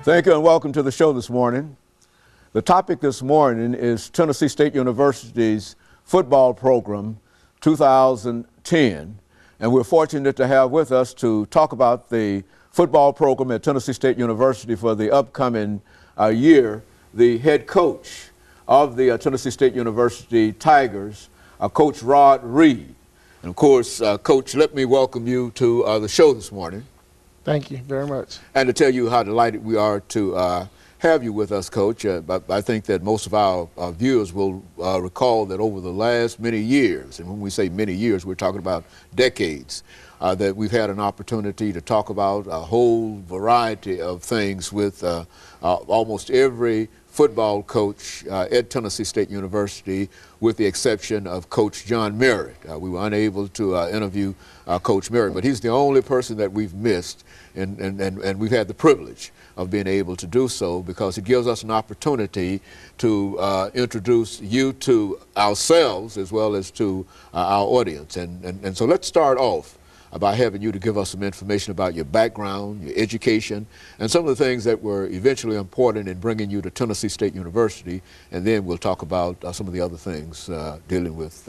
Thank you and welcome to the show this morning. The topic this morning is Tennessee State University's football program 2010. And we're fortunate to have with us to talk about the football program at Tennessee State University for the upcoming year, the head coach of the Tennessee State University Tigers, Coach RReed. And of course, Coach, let me welcome you to the show this morning. Thank you very much. And to tell you how delighted we are to have you with us, Coach. I think that most of our viewers will recall that over the last many years, and when we say many years, we're talking about decades, that we've had an opportunity to talk about a whole variety of things with almost every football coach at Tennessee State University, with the exception of Coach John Merritt. We were unable to interview Coach Merritt, but he's the only person that we've missed, and we've had the privilege of being able to do so because it gives us an opportunity to introduce you to ourselves as well as to our audience. And so let's start off by having you to give us some information about your background, your education, and some of the things that were eventually important in bringing you to Tennessee State University, and then we'll talk about some of the other things dealing with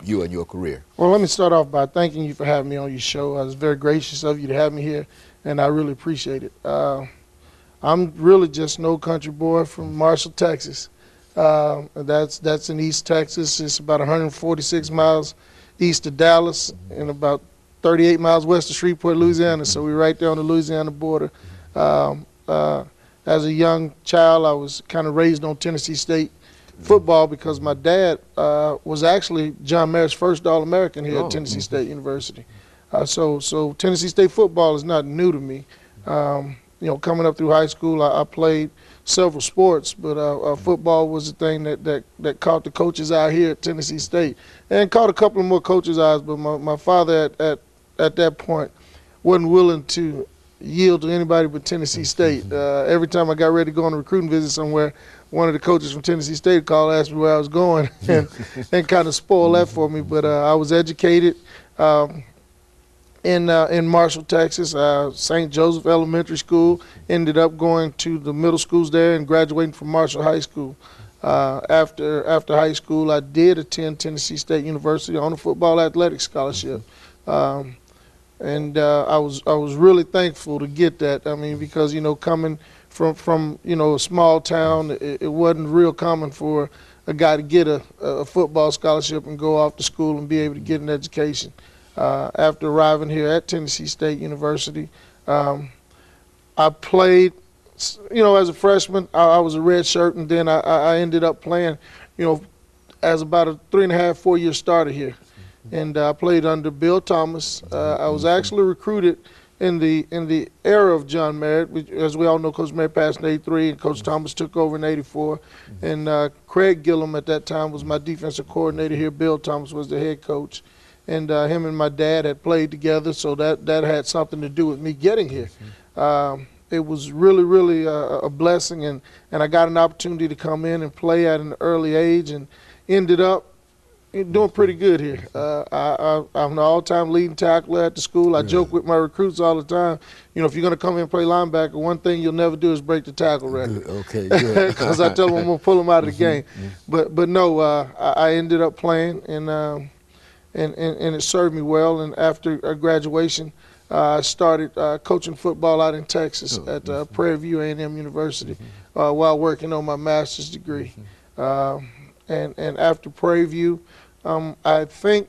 you and your career. Well, let me start off by thanking you for having me on your show. I was very gracious of you to have me here, and I really appreciate it. I'm really just an old country boy from Marshall, Texas. That's in East Texas. It's about 146 miles east of Dallas and about 38 miles west of Shreveport, Louisiana, so we're right there on the Louisiana border. As a young child, I was kind of raised on Tennessee State football because my dad was actually John Merritt's first All-American here at Tennessee State University. So Tennessee State football is not new to me. You know, coming up through high school, I played several sports, but football was the thing that caught the coach's eye here at Tennessee State, and caught a couple of more coaches' eyes. But my father at that point wasn't willing to yield to anybody but Tennessee State. Every time I got ready to go on a recruiting visit somewhere, one of the coaches from Tennessee State called, asked me where I was going, and kind of spoiled that for me. But I was educated in Marshall, Texas, St. Joseph Elementary School. Ended up going to the middle schools there and graduating from Marshall High School. After high school, I did attend Tennessee State University on a football athletic scholarship. And I was really thankful to get that. I mean, because, you know, coming from you know, a small town, it wasn't real common for a guy to get a football scholarship and go off to school and be able to get an education. After arriving here at Tennessee State University, I played, you know, as a freshman. I was a red shirt, and then I ended up playing, you know, as about a 3.5, 4-year starter here. And I played under Bill Thomas. I was actually recruited in the era of John Merritt, which, as we all know, Coach Merritt passed in '83, and Coach Thomas took over in '84. And Craig Gillum at that time was my defensive coordinator here. Bill Thomas was the head coach. And him and my dad had played together, so that had something to do with me getting here. It was really a blessing, and I got an opportunity to come in and play at an early age, and ended up doing pretty good here. I'm an all-time leading tackler at the school. I joke with my recruits all the time. You know, if you're going to come in and play linebacker, one thing you'll never do is break the tackle record. Okay, good. Because I tell them I'm going to pull them out of the game. But no, I ended up playing, and it served me well. And after graduation, I started coaching football out in Texas at Prairie View A&M University while working on my master's degree. And after Prairie View, I think,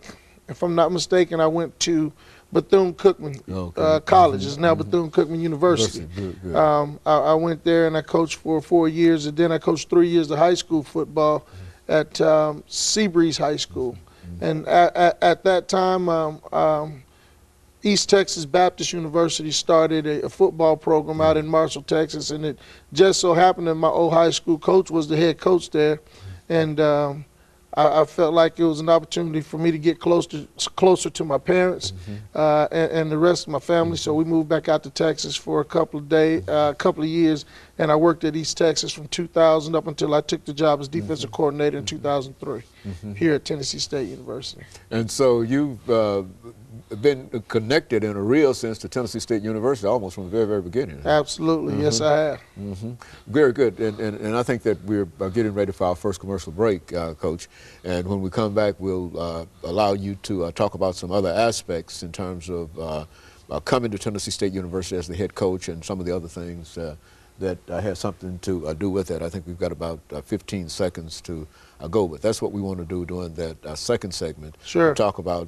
if I'm not mistaken, I went to Bethune-Cookman College. It's now Bethune-Cookman University. I went there and I coached for 4 years, and then I coached 3 years of high school football at Seabreeze High School. And at that time, East Texas Baptist University started a football program out in Marshall, Texas, and it just so happened that my old high school coach was the head coach there, and I felt like it was an opportunity for me to get closer to my parents and the rest of my family. So we moved back out to Texas for a couple of years, and I worked at East Texas from 2000 up until I took the job as defensive coordinator in 2003 here at Tennessee State University. And so you been connected in a real sense to Tennessee State University almost from the very, very beginning. Absolutely, yes, I have. Very good, and I think that we're getting ready for our first commercial break, Coach. And when we come back, we'll allow you to talk about some other aspects in terms of coming to Tennessee State University as the head coach and some of the other things that has something to do with it. I think we've got about 15 seconds to go with. That's what we want to do during that second segment. Sure. Talk about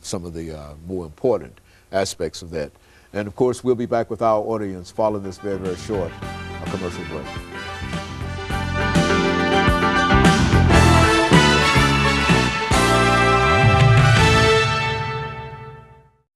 some of the more important aspects of that. And of course, we'll be back with our audience following this very, very short commercial break.